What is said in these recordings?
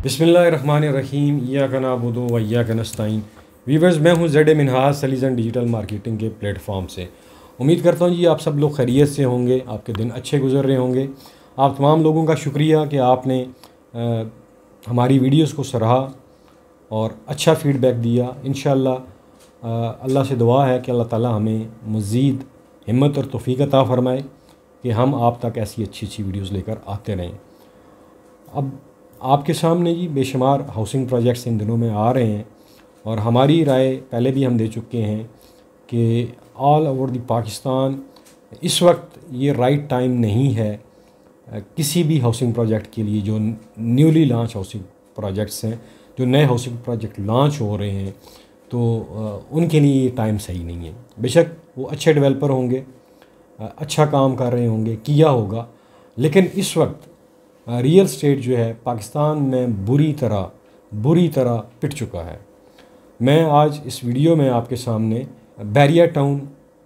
बिस्मिल्लाहिर्रहमानिर्रहीम इय्याका नअबुदु व इय्याका नस्तईन। वीवर्स, मैं हूं ज़ेड मिनहाज सलीज़न डिजिटल मार्केटिंग के प्लेटफॉर्म से। उम्मीद करता हूं जी आप सब लोग खैरियत से होंगे, आपके दिन अच्छे गुजर रहे होंगे। आप तमाम लोगों का शुक्रिया कि आपने हमारी वीडियोस को सराहा और अच्छा फ़ीडबैक दिया। इंशाअल्लाह अल्लाह से दुआ है कि अल्लाह ताला हमें मज़ीद हिम्मत और तौफ़ीक़ अता फ़रमाए कि हम आप तक ऐसी अच्छी अच्छी वीडियोस लेकर आते रहें। अब आपके सामने जी बेशुमार हाउसिंग प्रोजेक्ट्स इन दिनों में आ रहे हैं और हमारी राय पहले भी हम दे चुके हैं कि ऑल ओवर द पाकिस्तान इस वक्त ये राइट टाइम नहीं है किसी भी हाउसिंग प्रोजेक्ट के लिए। जो न्यूली लॉन्च हाउसिंग प्रोजेक्ट्स हैं, जो नए हाउसिंग प्रोजेक्ट लॉन्च हो रहे हैं, तो उनके लिए ये टाइम सही नहीं है। बेशक वो अच्छे डेवलपर होंगे, अच्छा काम कर रहे होंगे, किया होगा, लेकिन इस वक्त रियल स्टेट जो है पाकिस्तान में बुरी तरह पिट चुका है। मैं आज इस वीडियो में आपके सामने बैरिया टाउन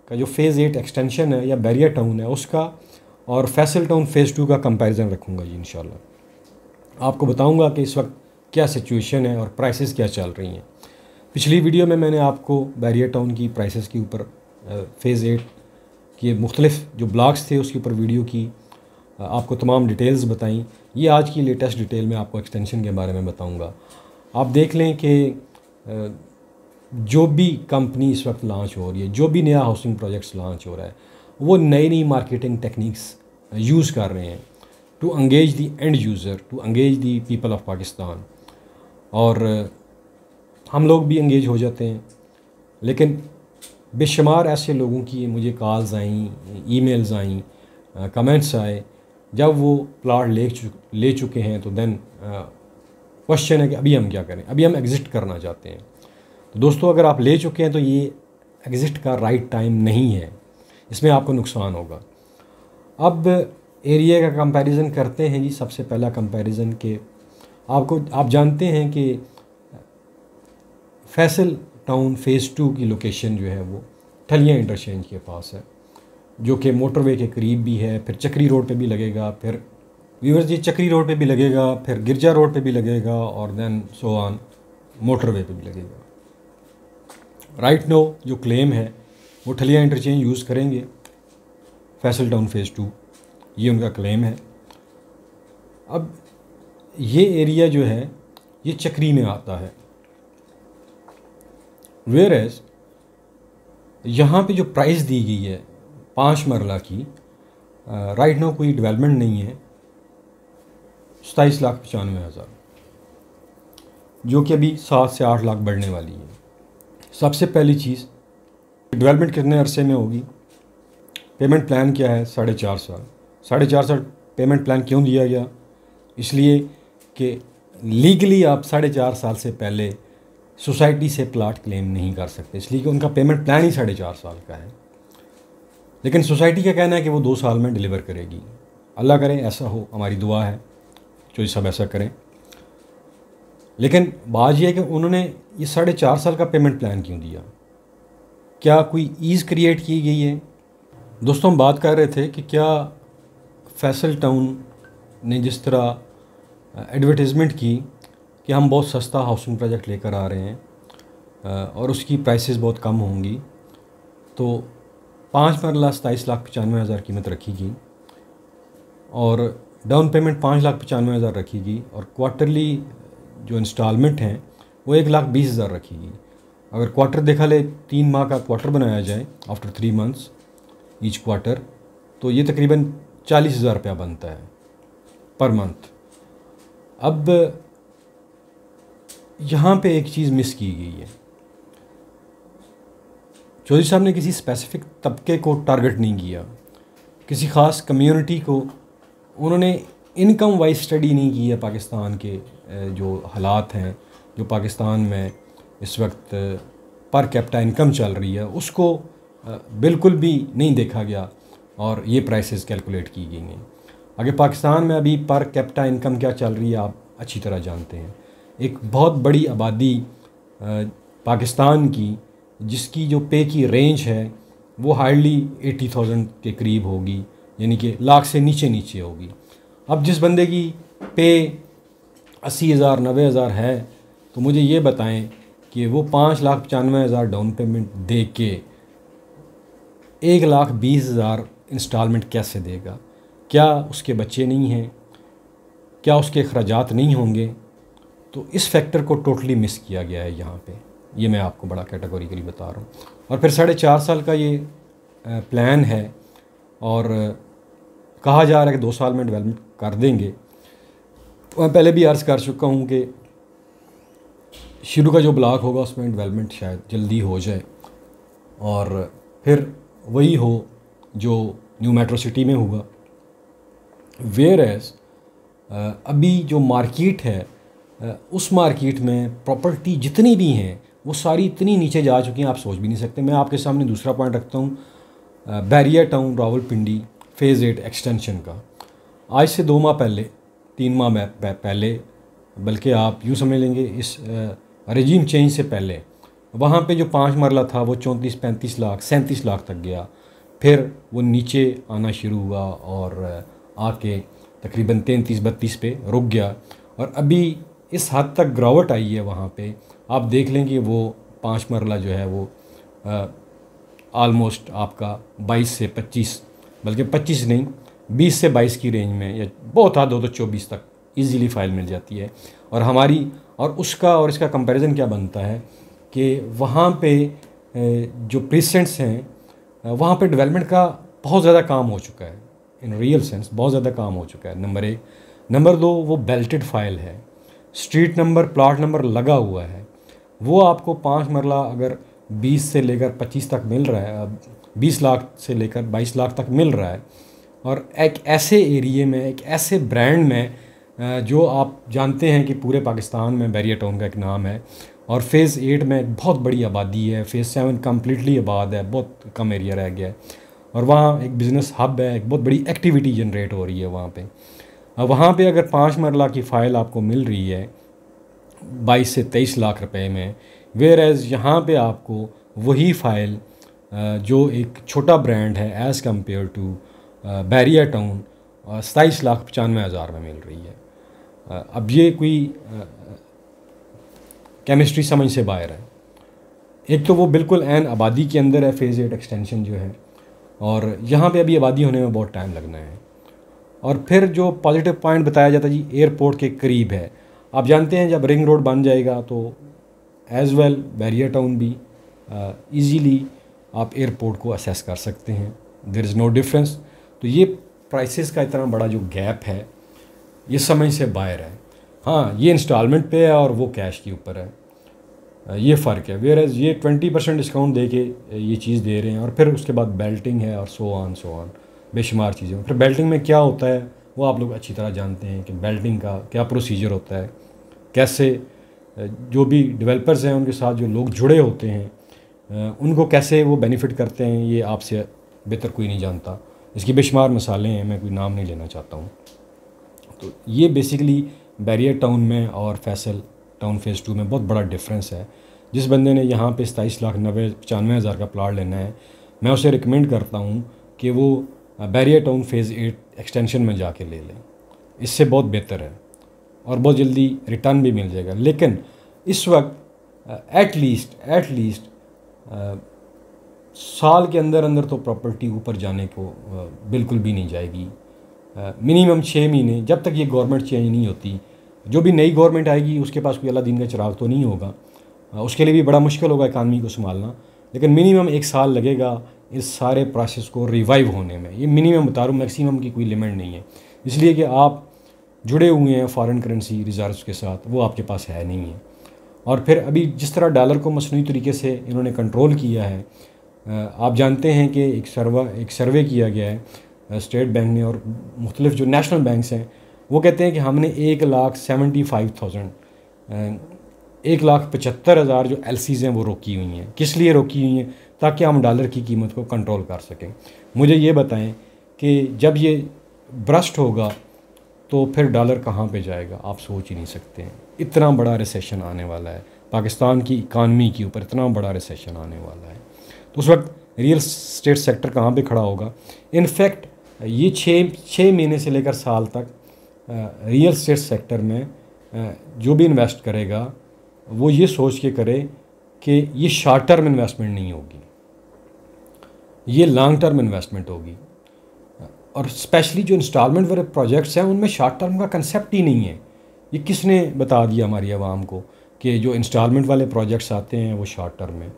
का जो फ़ेज़ 8 एक्सटेंशन है या बैरिया टाउन है उसका और फैसल टाउन फ़ेज़ 2 का कंपैरिजन रखूँगा जी। इंशाल्लाह आपको बताऊँगा कि इस वक्त क्या सिचुएशन है और प्राइसेस क्या चल रही हैं। पिछली वीडियो में मैंने आपको बैरिया टाउन की प्राइसेस के ऊपर फ़ेज़ 8 के मुख्तलिफ जो ब्लॉक्स थे उसके ऊपर वीडियो की, आपको तमाम डिटेल्स बताई। ये आज की लेटेस्ट डिटेल में आपको एक्सटेंशन के बारे में बताऊंगा। आप देख लें कि जो भी कंपनी इस वक्त लॉन्च हो रही है, जो भी नया हाउसिंग प्रोजेक्ट्स लॉन्च हो रहा है, वो नई मार्केटिंग टेक्निक्स यूज़ कर रहे हैं to engage the end user, to engage the people of Pakistan. और हम लोग भी एंगेज हो जाते हैं, लेकिन बेशुमार ऐसे लोगों की मुझे कॉल्स आईं, ईमेल्स आईं, कमेंट्स आए। जब वो प्लाट ले चुके हैं तो देन क्वेश्चन है कि अभी हम क्या करें, अभी हम एग्ज़िट करना चाहते हैं। तो दोस्तों, अगर आप ले चुके हैं तो ये एग्ज़िट का राइट टाइम नहीं है, इसमें आपको नुकसान होगा। अब एरिया का कंपैरिजन करते हैं जी। सबसे पहला कंपैरिजन के आप जानते हैं कि फैसल टाउन फ़ेज़ 2 की लोकेशन जो है वो ठलियाँ इंटरचेंज के पास है, जो कि मोटरवे के करीब भी है। फिर चक्री रोड पे भी लगेगा, फिर व्यूअर्स जी चक्री रोड पे भी लगेगा, फिर गिरजा रोड पे भी लगेगा और देन सो ऑन मोटरवे पे भी लगेगा। राइट नो जो क्लेम है वो ठलिया इंटरचेंज यूज़ करेंगे फैसल टाउन फ़ेज़ 2, ये उनका क्लेम है। अब ये एरिया जो है ये चक्री में आता है, वेयर एज यहाँ पे जो प्राइस दी गई है 5 मरला की, राइट नाउ कोई डेवलपमेंट नहीं है, 27,95,000, जो कि अभी 7 से 8 लाख बढ़ने वाली है। सबसे पहली चीज़, डेवलपमेंट कितने अरसे में होगी, पेमेंट प्लान क्या है, 4.5 साल। 4.5 साल पेमेंट प्लान क्यों दिया गया? इसलिए कि लीगली आप 4.5 साल से पहले सोसाइटी से प्लाट क्लेम नहीं कर सकते, इसलिए कि उनका पेमेंट प्लान ही 4.5 साल का है। लेकिन सोसाइटी का कहना है कि वो 2 साल में डिलीवर करेगी। अल्लाह करे ऐसा हो, हमारी दुआ है जो सब ऐसा करें। लेकिन बात यह है कि उन्होंने ये 4.5 साल का पेमेंट प्लान क्यों दिया? क्या कोई ईज़ क्रिएट की गई है? दोस्तों, हम बात कर रहे थे कि क्या फैसल टाउन ने जिस तरह एडवर्टीज़मेंट की कि हम बहुत सस्ता हाउसिंग प्रोजेक्ट लेकर आ रहे हैं और उसकी प्राइसेस बहुत कम होंगी, तो 5 मरला 27,95,000 कीमत रखी और डाउन पेमेंट 5,95,000 रखी और क्वार्टरली जो इंस्टॉलमेंट हैं वो 1,20,000 रखी। अगर क्वार्टर देखा ले, 3 माह का क्वार्टर बनाया जाए आफ्टर 3 मंथ्स ईच क्वार्टर, तो ये तकरीबन 40,000 रुपया बनता है पर मंथ। अब यहाँ पे एक चीज़ मिस की गई है, चौधरी साहब ने किसी स्पेसिफिक तबके को टारगेट नहीं किया, किसी ख़ास कम्युनिटी को। उन्होंने इनकम वाइज स्टडी नहीं की है। पाकिस्तान के जो हालात हैं, जो पाकिस्तान में इस वक्त पर कैपिटा इनकम चल रही है, उसको बिल्कुल भी नहीं देखा गया और ये प्राइसेस कैलकुलेट की गई हैं। आगे पाकिस्तान में अभी पर कैपिटा इनकम क्या चल रही है आप अच्छी तरह जानते हैं। एक बहुत बड़ी आबादी पाकिस्तान की, जिसकी जो पे की रेंज है वो हार्डली 80,000 के करीब होगी, यानी कि लाख से नीचे होगी। अब जिस बंदे की पे 80,000 90,000 है तो मुझे ये बताएं कि वो 5,95,000 डाउन पेमेंट दे के 1,20,000 इंस्टॉलमेंट कैसे देगा? क्या उसके बच्चे नहीं हैं? क्या उसके अखराजात नहीं होंगे? तो इस फैक्टर को टोटली मिस किया गया है यहाँ पे। ये मैं आपको बड़ा कैटेगोरिकली बता रहा हूँ। और फिर 4.5 साल का ये प्लान है और कहा जा रहा है कि 2 साल में डेवलपमेंट कर देंगे। तो मैं पहले भी अर्ज़ कर चुका हूँ कि शुरू का जो ब्लॉक होगा उसमें डेवलपमेंट शायद जल्दी हो जाए और फिर वही हो जो न्यू मेट्रो सिटी में हुआ। वेयर एज अभी जो मार्केट है उस मार्केट में प्रॉपर्टी जितनी भी हैं वो सारी इतनी नीचे जा चुकी हैं, आप सोच भी नहीं सकते। मैं आपके सामने दूसरा पॉइंट रखता हूँ, Bahria town Rawalpindi phase 8 extension का। आज से 2 माह पहले, 3 माह पहले, बल्कि आप यूँ समझ लेंगे इस रजीम चेंज से पहले, वहाँ पे जो 5 मरला था वो 34-35 लाख 37 लाख तक गया। फिर वो नीचे आना शुरू हुआ और आके तकरीबन 33-32 पे रुक गया और अभी इस हद तक गिरावट आई है वहाँ पे। आप देख लें कि वो 5 मरला जो है वो आलमोस्ट आपका 22 से 25, बल्कि 25 नहीं 20 से 22 की रेंज में, या बहुत हद हो तो 24 तक इजीली फ़ाइल मिल जाती है। और हमारी और उसका और इसका कंपैरिजन क्या बनता है कि वहाँ पे जो प्रीसेंट्स हैं वहाँ पे डेवलपमेंट का बहुत ज़्यादा काम हो चुका है, इन रियल सेंस बहुत ज़्यादा काम हो चुका है। नंबर 1। नंबर 2, वो बेल्टेड फाइल है, स्ट्रीट नंबर प्लॉट नंबर लगा हुआ है। वो आपको 5 मरला अगर 20 से लेकर 25 तक मिल रहा है, 20 लाख से लेकर 22 लाख तक मिल रहा है, और एक ऐसे एरिए में, एक ऐसे ब्रांड में जो आप जानते हैं कि पूरे पाकिस्तान में बैरिया टाउन का एक नाम है, और फ़ेज़ 8 में एक बहुत बड़ी आबादी है, फ़ेज़ 7 कम्प्लीटली आबाद है, बहुत कम एरिया रह गया है, और वहाँ एक बिज़नेस हब है, एक बहुत बड़ी एक्टिविटी जनरेट हो रही है वहाँ पे। वहाँ पे अगर 5 मरला की फ़ाइल आपको मिल रही है 22 से 23 लाख रुपए में, वेयर एज़ यहाँ पे आपको वही फ़ाइल जो एक छोटा ब्रांड है as compare to Bahria town 27,95,000 में मिल रही है। अब ये कोई केमिस्ट्री समझ से बाहर है। एक तो वो बिल्कुल एन आबादी के अंदर है फ़ेज़ 8 एक्सटेंशन जो है, और यहाँ पे अभी आबादी होने में बहुत टाइम लगना है। और फिर जो पॉजिटिव पॉइंट बताया जाता है जी, एयरपोर्ट के करीब है। आप जानते हैं जब रिंग रोड बन जाएगा तो एज़ वेल बैरिया टाउन भी इजीली आप एयरपोर्ट को असेस कर सकते हैं, देयर इज़ नो डिफरेंस। तो ये प्राइसेस का इतना बड़ा जो गैप है ये समझ से बाहर है। हाँ, ये इंस्टॉलमेंट पे है और वो कैश के ऊपर है, ये फ़र्क है। वेयर एज़ ये 20% डिस्काउंट दे के ये चीज़ दे रहे हैं, और फिर उसके बाद बेल्टिंग है और सो ऑन बेशुमार चीज़ें। फिर बेल्टिंग में क्या होता है वो आप लोग अच्छी तरह जानते हैं कि बेल्टिंग का क्या प्रोसीजर होता है, कैसे जो भी डेवलपर्स हैं उनके साथ जो लोग जुड़े होते हैं उनको कैसे वो बेनिफिट करते हैं, ये आपसे बेहतर कोई नहीं जानता। इसकी बेशुमार मिसालें हैं, मैं कोई नाम नहीं लेना चाहता हूँ। तो ये बेसिकली बैरिया टाउन में और फैसल टाउन फ़ेज़ 2 में बहुत बड़ा डिफरेंस है। जिस बंदे ने यहाँ पे 27,95,000 का प्लाट लेना है, मैं उसे रिकमेंड करता हूँ कि वो बैरिया टाउन फ़ेज़ 8 एक्सटेंशन में जाके ले लें, इससे बहुत बेहतर है और बहुत जल्दी रिटर्न भी मिल जाएगा। लेकिन इस वक्त एट लीस्ट साल के अंदर अंदर तो प्रॉपर्टी ऊपर जाने को बिल्कुल भी नहीं जाएगी। मिनिमम 6 महीने, जब तक ये गवर्नमेंट चेंज नहीं होती, जो भी नई गवर्नमेंट आएगी उसके पास कोई अल्लाह दिन का चिराग तो नहीं होगा, उसके लिए भी बड़ा मुश्किल होगा इकानमी को संभालना, लेकिन मिनिमम 1 साल लगेगा इस सारे प्रोसेस को रिवाइव होने में। ये मिनिमम बता रहा हूँ, मैक्सिमम की कोई लिमिट नहीं है, इसलिए कि आप जुड़े हुए हैं फॉरेन करेंसी रिजर्व्स के साथ, वो आपके पास है नहीं है। और फिर अभी जिस तरह डॉलर को मसनूई तरीके से इन्होंने कंट्रोल किया है, आप जानते हैं कि एक सर्वे किया गया है स्टेट बैंक ने और मुख्तलिफ जो नेशनल बैंक्स हैं, वो कहते हैं कि हमने 1,75,000 1,75,000 जो LCs हैं वो रोकी हुई हैं। किस लिए रोकी हुई हैं? ताकि हम डॉलर की कीमत को कंट्रोल कर सकें। मुझे ये बताएं कि जब ये ब्रस्ट होगा तो फिर डॉलर कहाँ पे जाएगा, आप सोच ही नहीं सकते हैं। इतना बड़ा रिसेशन आने वाला है पाकिस्तान की इकानमी के ऊपर, इतना बड़ा रिसेशन आने वाला है। तो उस वक्त रियल स्टेट सेक्टर कहाँ पे खड़ा होगा? इनफैक्ट ये 6 महीने से लेकर साल तक रियल स्टेट सेक्टर में जो भी इन्वेस्ट करेगा वो ये सोच के करे कि ये शॉर्ट टर्म इन्वेस्टमेंट नहीं होगी, ये लॉन्ग टर्म इन्वेस्टमेंट होगी। और स्पेशली जो इंस्टॉलमेंट वाले प्रोजेक्ट्स हैं उनमें शॉर्ट टर्म का कंसेप्ट ही नहीं है। ये किसने बता दिया हमारी आवाम को कि जो इंस्टॉलमेंट वाले प्रोजेक्ट्स आते हैं वो शॉर्ट टर्म में,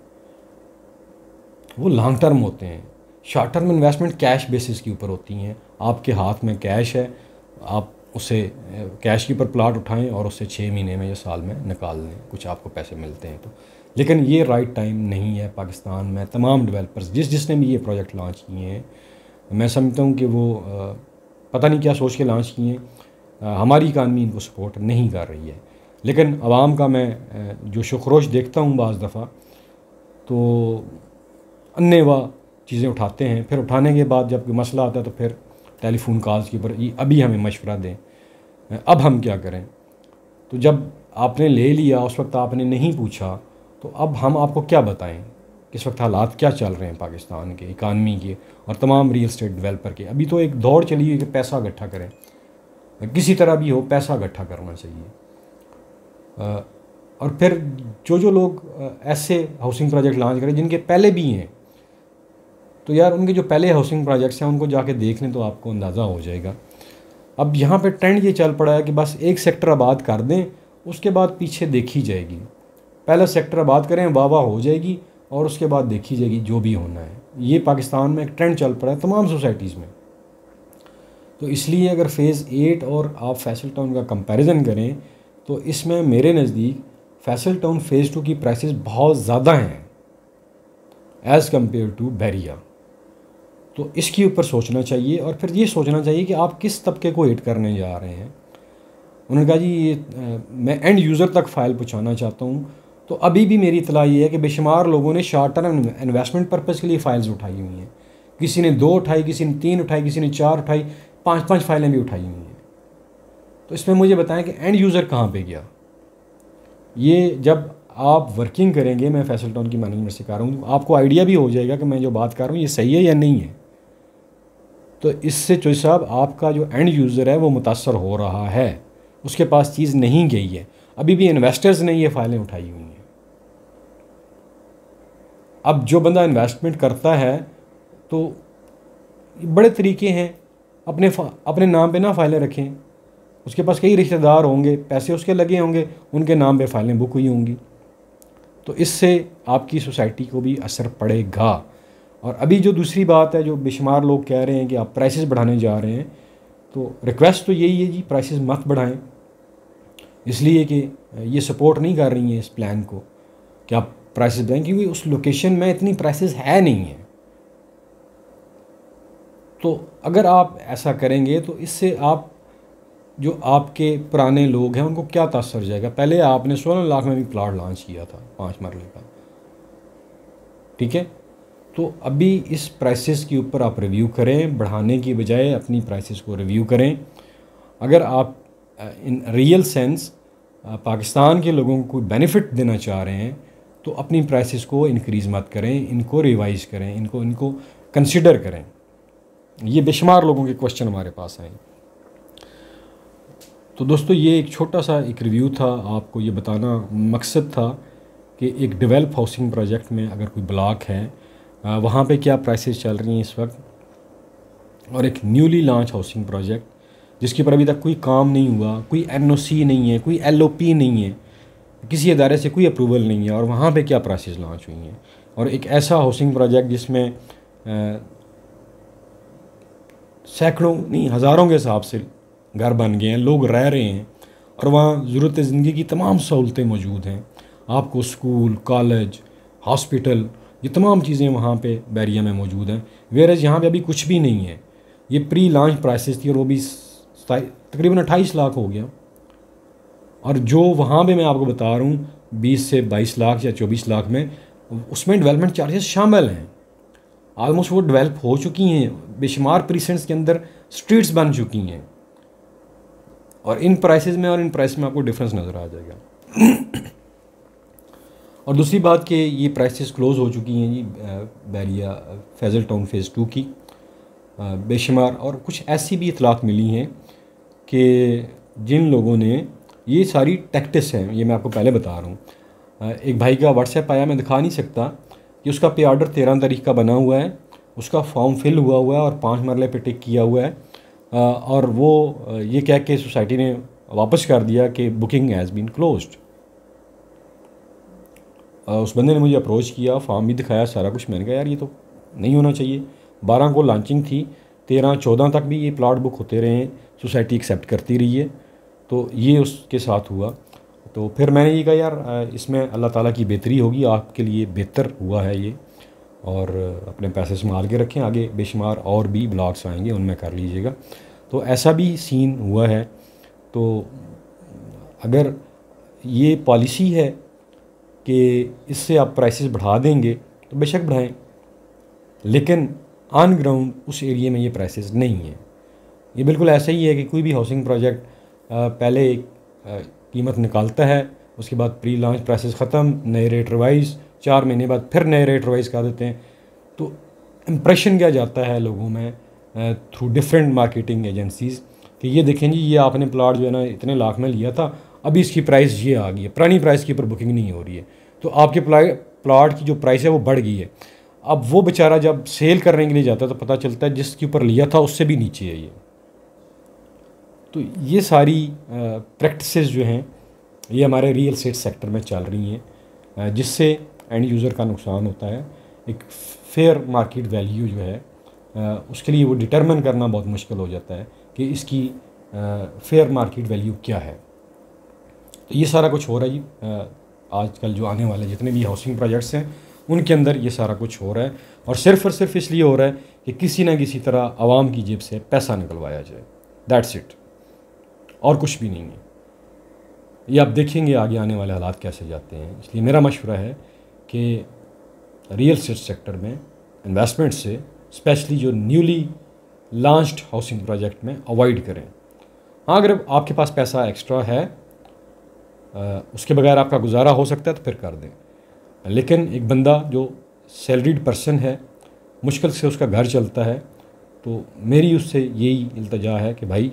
वो लॉन्ग टर्म होते हैं। Short term investment cash basis के ऊपर होती हैं। आपके हाथ में कैश है, आप उसे कैश के ऊपर प्लाट उठाएं और उसे 6 महीने में या साल में निकाल लें, कुछ आपको पैसे मिलते हैं तो। लेकिन ये राइट टाइम नहीं है पाकिस्तान में। तमाम डेवलपर्स जिसने भी ये प्रोजेक्ट लॉन्च किए हैं, मैं समझता हूँ कि वो पता नहीं क्या सोच के लॉन्च किए हैं। हमारी इकानमी इनको सपोर्ट नहीं कर रही है। लेकिन आवाम का मैं जो शुक्रोश देखता हूँ बाज़ दफ़ा, तो अन्नेवा चीज़ें उठाते हैं, फिर उठाने के बाद जब मसला आता है तो फिर टेलीफोन कॉल्स के ऊपर अभी हमें मशवरा दें, अब हम क्या करें। तो जब आपने ले लिया उस वक्त आपने नहीं पूछा, तो अब हम आपको क्या बताएं कि इस वक्त हालात क्या चल रहे हैं पाकिस्तान के, इकानमी के और तमाम रियल स्टेट डेवलपर के। अभी तो एक दौड़ चली हुई कि पैसा इकट्ठा करें, किसी तरह भी हो पैसा इकट्ठा करना चाहिए। और फिर जो लोग ऐसे हाउसिंग प्रोजेक्ट लॉन्च करें जिनके पहले भी हैं, तो यार उनके जो पहले हाउसिंग प्रोजेक्ट्स हैं उनको जाके देख लें तो आपको अंदाज़ा हो जाएगा। अब यहाँ पे ट्रेंड ये चल पड़ा है कि बस एक सेक्टर आबाद कर दें, उसके बाद पीछे देखी जाएगी। पहला सेक्टर आबाद करें, वाह वाह हो जाएगी, और उसके बाद देखी जाएगी जो भी होना है। ये पाकिस्तान में एक ट्रेंड चल पड़ा है तमाम सोसाइटीज़ में। तो इसलिए अगर फ़ेज़ 8 और आप फैसल टाउन का कंपैरिजन करें तो इसमें मेरे नज़दीक फैसल टाउन फ़ेज़ 2 की प्राइसेस बहुत ज़्यादा हैं एज़ कम्पेयर टू बैरिया। तो इसके ऊपर सोचना चाहिए और फिर ये सोचना चाहिए कि आप किस तबके को हिट करने जा रहे हैं। उन्होंने कहा जी ये मैं एंड यूज़र तक फ़ाइल पहुँचाना चाहता हूँ। तो अभी भी मेरी इतला ये है कि बेशुमार लोगों ने शॉर्ट टर्म इन्वेस्टमेंट पर्पज़ के लिए फ़ाइल्स उठाई हुई हैं। किसी ने 2 उठाई, किसी ने 3 उठाई, किसी ने 4 उठाई, 5-5 फाइलें भी उठाई हुई हैं। तो इसमें मुझे बताएं कि एंड यूज़र कहाँ पे गया। ये जब आप वर्किंग करेंगे, मैं फैसल टाउन की मैनेजमेंट से कह रहा हूँ, आपको आइडिया भी हो जाएगा कि मैं जो बात कर रहा हूँ ये सही है या नहीं है। तो इससे चौधरी साहब आपका जो एंड यूज़र है वो मुतासर हो रहा है, उसके पास चीज़ नहीं गई है। अभी भी इन्वेस्टर्स ने ये फाइलें उठाई हुई हैं। अब जो बंदा इन्वेस्टमेंट करता है तो बड़े तरीके हैं, अपने नाम पे ना फाइलें रखें। उसके पास कई रिश्तेदार होंगे, पैसे उसके लगे होंगे, उनके नाम पे फाइलें बुक हुई होंगी। तो इससे आपकी सोसाइटी को भी असर पड़ेगा। और अभी जो दूसरी बात है, जो बेशुमार लोग कह रहे हैं कि आप प्राइसेस बढ़ाने जा रहे हैं, तो रिक्वेस्ट तो यही है जी, प्राइसेस मत बढ़ाएं, इसलिए कि ये सपोर्ट नहीं कर रही हैं इस प्लान को कि आप प्राइसेस बढ़ाएं, क्योंकि उस लोकेशन में इतनी प्राइसेस है नहीं है। तो अगर आप ऐसा करेंगे तो इससे आप जो आपके पुराने लोग हैं उनको क्या तासर जाएगा। पहले आपने 16 लाख में भी प्लाट लॉन्च किया था 5 मरले का, ठीक है। तो अभी इस प्राइसेस के ऊपर आप रिव्यू करें, बढ़ाने की बजाय अपनी प्राइसेस को रिव्यू करें। अगर आप इन रियल सेंस पाकिस्तान के लोगों को बेनिफिट देना चाह रहे हैं तो अपनी प्राइसेस को इंक्रीज़ मत करें, इनको रिवाइज़ करें, इनको कंसिडर करें। ये बेशुमार लोगों के क्वेश्चन हमारे पास आए। तो दोस्तों ये एक छोटा सा एक रिव्यू था, आपको ये बताना मकसद था कि एक डेवलप हाउसिंग प्रोजेक्ट में अगर कोई ब्लॉक है वहाँ पे क्या प्राइसेस चल रही हैं इस वक्त, और एक न्यूली लॉन्च हाउसिंग प्रोजेक्ट जिसके ऊपर अभी तक कोई काम नहीं हुआ, कोई एनओसी नहीं है, कोई एलओपी नहीं है, किसी अदारे से कोई अप्रूवल नहीं है, और वहाँ पे क्या प्राइसेस लॉन्च हुई हैं। और एक ऐसा हाउसिंग प्रोजेक्ट जिसमें सैकड़ों नहीं हज़ारों के हिसाब से घर बन गए हैं, लोग रह रहे हैं, और वहाँ ज़रूरत ज़िंदगी की तमाम सहूलतें मौजूद हैं। आपको स्कूल, कॉलेज, हॉस्पिटल, ये तमाम चीज़ें वहाँ पे बैरिया में मौजूद हैं। वेयरएज़ यहाँ पे अभी कुछ भी नहीं है। ये प्री लॉन्च प्राइसेस थी और वो भी तकरीबन 28 लाख हो गया। और जो वहाँ पे मैं आपको बता रहा हूँ 20 से 22 लाख या 24 लाख में, उसमें डेवलपमेंट चार्जेस शामिल हैं। आलमोस्ट वो डेवलप हो चुकी हैं, बेशुमार प्रीसेंट्स के अंदर स्ट्रीट्स बन चुकी हैं, और इन प्राइसेस में और इन प्राइस में आपको डिफरेंस नज़र आ जाएगा। और दूसरी बात कि ये प्राइसेस क्लोज़ हो चुकी हैं जी बैरिया फैसल टाउन फ़ेज़ 2 की बेशुमार। और कुछ ऐसी भी इतलात मिली हैं कि जिन लोगों ने ये सारी टैक्टिस हैं, ये मैं आपको पहले बता रहा हूँ। एक भाई का व्हाट्सएप आया, मैं दिखा नहीं सकता, कि उसका पे ऑर्डर 13 तारीख का बना हुआ है, उसका फॉर्म फिल हुआ है और 5 मरले पे टिक किया हुआ है, और वो ये कह के सोसाइटी ने वापस कर दिया कि बुकिंग हैज़ बीन क्लोज्ड। उस बंदे ने मुझे अप्रोच किया, फॉर्म भी दिखाया, सारा कुछ। मैंने कहा यार ये तो नहीं होना चाहिए। 12 को लॉन्चिंग थी, 13-14 तक भी ये प्लॉट बुक होते रहे हैं, सोसाइटी एक्सेप्ट करती रही है, तो ये उसके साथ हुआ। तो फिर मैंने ये कहा यार इसमें अल्लाह ताला की बेहतरी होगी, आपके लिए बेहतर हुआ है ये, और अपने पैसे संभाल के रखें, आगे बेशुमार और भी ब्लॉग्स आएंगे, उनमें कर लीजिएगा। तो ऐसा भी सीन हुआ है। तो अगर ये पॉलिसी है कि इससे आप प्राइसेस बढ़ा देंगे तो बेशक बढ़ाएं, लेकिन ऑन ग्राउंड उस एरिया में ये प्राइसेस नहीं है। ये बिल्कुल ऐसा ही है कि कोई भी हाउसिंग प्रोजेक्ट पहले एक कीमत निकालता है, उसके बाद प्री लॉन्च प्राइसेस ख़त्म, नए रेट रिवाइज, 4 महीने बाद फिर नए रेट रिवाइज कर देते हैं। तो इम्प्रेशन क्या जाता है लोगों में थ्रू डिफरेंट मार्केटिंग एजेंसीज़ कि ये देखें जी, ये आपने प्लाट जो है ना इतने लाख में लिया था, अभी इसकी प्राइस ये आ गई है, पुरानी प्राइस के ऊपर बुकिंग नहीं हो रही है, तो आपके प्लाट की जो प्राइस है वो बढ़ गई है। अब वो बेचारा जब सेल करने के लिए जाता है तो पता चलता है जिसके ऊपर लिया था उससे भी नीचे है ये। तो ये सारी प्रैक्टिसेस जो हैं ये हमारे रियल एस्टेट सेक्टर में चल रही हैं, जिससे एंड यूज़र का नुकसान होता है। एक फेयर मार्केट वैल्यू जो है उसके लिए वो डिटरमिन करना बहुत मुश्किल हो जाता है कि इसकी फेयर मार्केट वैल्यू क्या है। तो ये सारा कुछ हो रहा है जी। आजकल जो आने वाले जितने भी हाउसिंग प्रोजेक्ट्स हैं उनके अंदर ये सारा कुछ हो रहा है, और सिर्फ इसलिए हो रहा है कि किसी ना किसी तरह आवाम की जेब से पैसा निकलवाया जाए। दैट्स इट, और कुछ भी नहीं है। ये आप देखेंगे आगे आने वाले हालात कैसे जाते हैं। इसलिए मेरा मशवरा है कि रियल एस्टेट सेक्टर में इन्वेस्टमेंट से स्पेशली जो न्यूली लॉन्च्ड हाउसिंग प्रोजेक्ट में अवॉइड करें। हाँ, अगर आपके पास पैसा एक्स्ट्रा है, उसके बगैर आपका गुजारा हो सकता है तो फिर कर दें, लेकिन एक बंदा जो सैलरीड पर्सन है, मुश्किल से उसका घर चलता है, तो मेरी उससे यही इल्तजा है कि भाई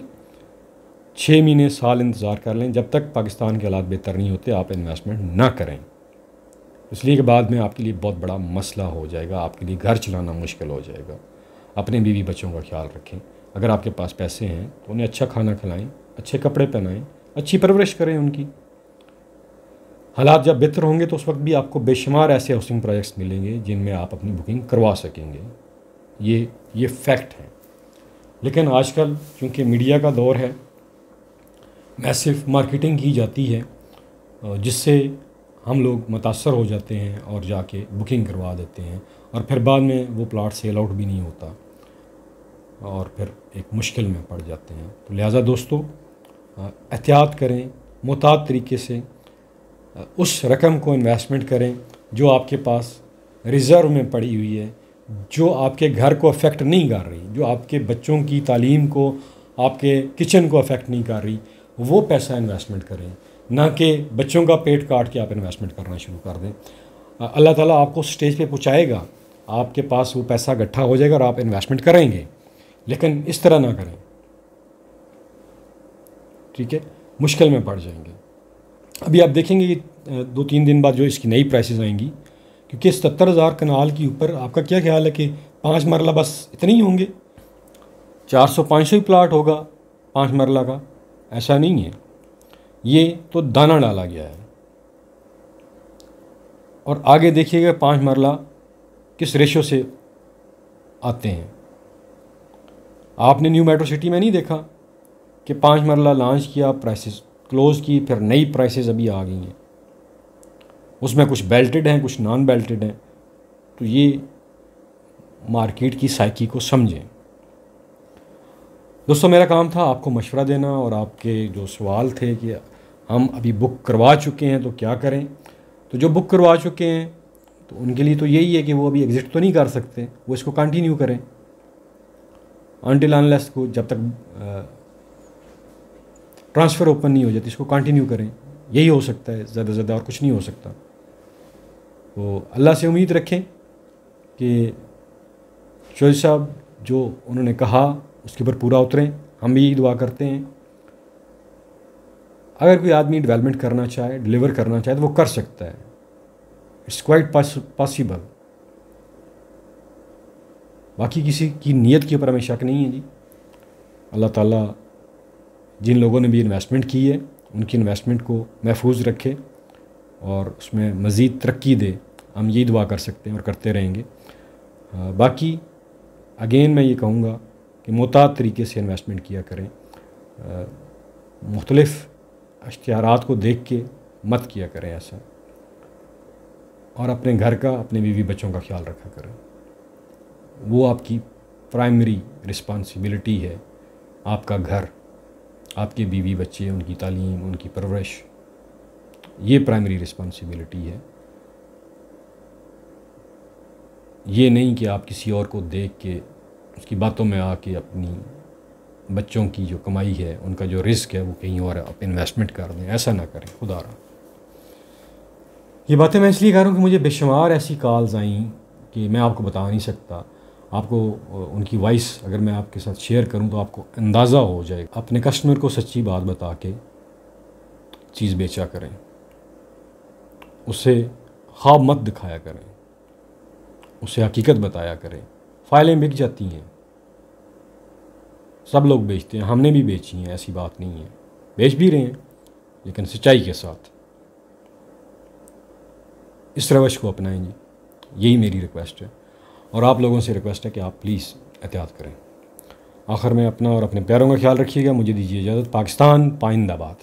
6 महीने साल इंतज़ार कर लें, जब तक पाकिस्तान के हालात बेहतर नहीं होते आप इन्वेस्टमेंट ना करें, इसलिए कि बाद में आपके लिए बहुत बड़ा मसला हो जाएगा, आपके लिए घर चलाना मुश्किल हो जाएगा। अपने बीवी बच्चों का ख्याल रखें। अगर आपके पास पैसे हैं तो उन्हें अच्छा खाना खिलाएं, अच्छे कपड़े पहनाएं, अच्छी परवरिश करें उनकी। हालात जब बेहतर होंगे तो उस वक्त भी आपको बेशुमार ऐसे हाउसिंग प्रोजेक्ट्स मिलेंगे जिनमें आप अपनी बुकिंग करवा सकेंगे। ये फैक्ट है। लेकिन आजकल चूँकि मीडिया का दौर है, मैसिव मार्केटिंग की जाती है, जिससे हम लोग मुतासर हो जाते हैं और जाके बुकिंग करवा देते हैं, और फिर बाद में वो प्लाट सेल आउट भी नहीं होता और फिर एक मुश्किल में पड़ जाते हैं। तो लिहाजा दोस्तों, एहतियात करें, मुताद तरीके से उस रकम को इन्वेस्टमेंट करें जो आपके पास रिज़र्व में पड़ी हुई है, जो आपके घर को अफेक्ट नहीं कर रही, जो आपके बच्चों की तालीम को, आपके किचन को अफेक्ट नहीं कर रही, वो पैसा इन्वेस्टमेंट करें, ना कि बच्चों का पेट काट के आप इन्वेस्टमेंट करना शुरू कर दें। अल्लाह ताला आपको स्टेज पे पहुंचाएगा, आपके पास वो पैसा इकट्ठा हो जाएगा और आप इन्वेस्टमेंट करेंगे, लेकिन इस तरह ना करें, ठीक है, मुश्किल में पड़ जाएंगे। अभी आप देखेंगे कि 2-3 दिन बाद जो इसकी नई प्राइसेस आएंगी, क्योंकि 77,000 कनाल के ऊपर आपका क्या ख्याल है कि 5 मरला बस इतने ही होंगे? 400-500 ही प्लाट होगा 5 मरला का? ऐसा नहीं है, ये तो दाना डाला गया है। और आगे देखिएगा 5 मरला किस रेशो से आते हैं। आपने न्यू मेट्रो सिटी में नहीं देखा कि 5 मरला लॉन्च किया, प्राइसेस क्लोज़ की, फिर नई प्राइसेस अभी आ गई हैं, उसमें कुछ बेल्टेड हैं, कुछ नॉन बेल्टेड हैं। तो ये मार्केट की साइकी को समझें। दोस्तों, मेरा काम था आपको मशवरा देना, और आपके जो सवाल थे कि हम अभी बुक करवा चुके हैं तो क्या करें, तो जो बुक करवा चुके हैं तो उनके लिए तो यही है कि वो अभी एग्ज़िट तो नहीं कर सकते, वो इसको कंटिन्यू करें अनटिल अनलेस को, जब तक ट्रांसफ़र ओपन नहीं हो जाती, इसको कंटिन्यू करें। यही हो सकता है, ज़्यादा से ज़्यादा और कुछ नहीं हो सकता। तो अल्लाह से उम्मीद रखें कि शोएब साहब जो उन्होंने कहा उसके ऊपर पूरा उतरें। हम भी यही दुआ करते हैं। अगर कोई आदमी डेवलपमेंट करना चाहे, डिलीवर करना चाहे, तो वो कर सकता है। It's quite possible. बाकी किसी की नीयत के ऊपर हमें शक नहीं है जी। अल्लाह ताला जिन लोगों ने भी इन्वेस्टमेंट की है उनकी इन्वेस्टमेंट को महफूज रखे और उसमें मज़ीद तरक्की दे। हम यही दुआ कर सकते हैं और करते रहेंगे। बाकी अगेन मैं ये कहूँगा कि मोहतात तरीके से इन्वेस्टमेंट किया करें। मुख्तलिफ़ इश्तिहारात को देख के मत किया करें ऐसा। और अपने घर का, अपने बीवी बच्चों का ख्याल रखा करें। वो आपकी प्राइमरी रिस्पॉन्सिबिलिटी है। आपका घर, आपके बीवी बच्चे, उनकी तालीम, उनकी परवरिश, ये प्राइमरी रिस्पॉन्सिबिलिटी है। ये नहीं कि आप किसी और को देख के उसकी बातों में आके अपनी बच्चों की जो कमाई है, उनका जो रिस्क है, वो कहीं और आप इन्वेस्टमेंट कर दें। ऐसा ना करें खुदा रहा। ये बातें मैं इसलिए कर रहा हूँ कि मुझे बेशुमार ऐसी कॉल्स आई कि मैं आपको बता नहीं सकता। आपको उनकी वॉइस अगर मैं आपके साथ शेयर करूँ तो आपको अंदाज़ा हो जाएगा। अपने कस्टमर को सच्ची बात बता के चीज़ बेचा करें, उसे ख्वाब मत दिखाया करें, उसे हकीकत बताया करें। फ़ाइलें बिक जाती हैं, सब लोग बेचते हैं, हमने भी बेची हैं, ऐसी बात नहीं है। बेच भी रहे हैं लेकिन सच्चाई के साथ। इस रवश को अपनाएं जी, यही मेरी रिक्वेस्ट है। और आप लोगों से रिक्वेस्ट है कि आप प्लीज़ एहतियात करें। आखिर में अपना और अपने प्यारों का ख्याल रखिएगा। मुझे दीजिए इजाज़त। पाकिस्तान पाइंदाबाद।